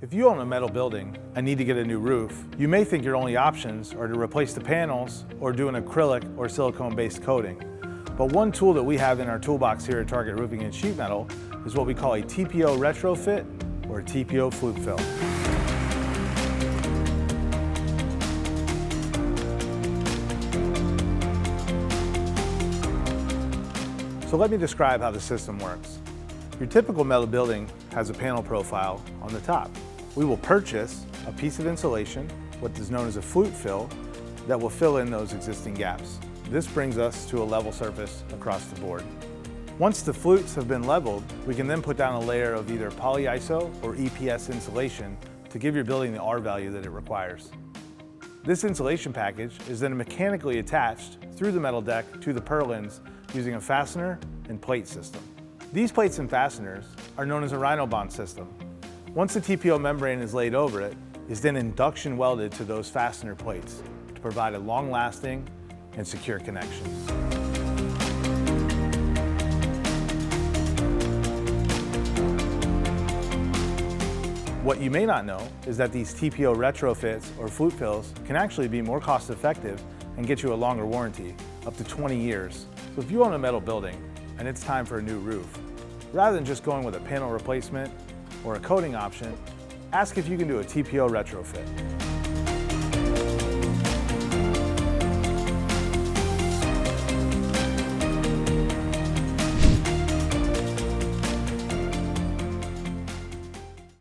If you own a metal building and need to get a new roof, you may think your only options are to replace the panels or do an acrylic or silicone-based coating. But one tool that we have in our toolbox here at Target Roofing and Sheet Metal is what we call a TPO Retrofit or a TPO Flute-fill. So let me describe how the system works. Your typical metal building has a panel profile on the top. We will purchase a piece of insulation, what is known as a flute fill, that will fill in those existing gaps. This brings us to a level surface across the board. Once the flutes have been leveled, we can then put down a layer of either polyiso or EPS insulation to give your building the R value that it requires. This insulation package is then mechanically attached through the metal deck to the purlins using a fastener and plate system. These plates and fasteners are known as a rhino bond system. Once the TPO membrane is laid over it, is then induction welded to those fastener plates to provide a long-lasting and secure connection. What you may not know is that these TPO retrofits or flute fills can actually be more cost-effective and get you a longer warranty, up to 20 years. So if you own a metal building and it's time for a new roof, rather than just going with a panel replacement or a coating option, ask if you can do a TPO retrofit.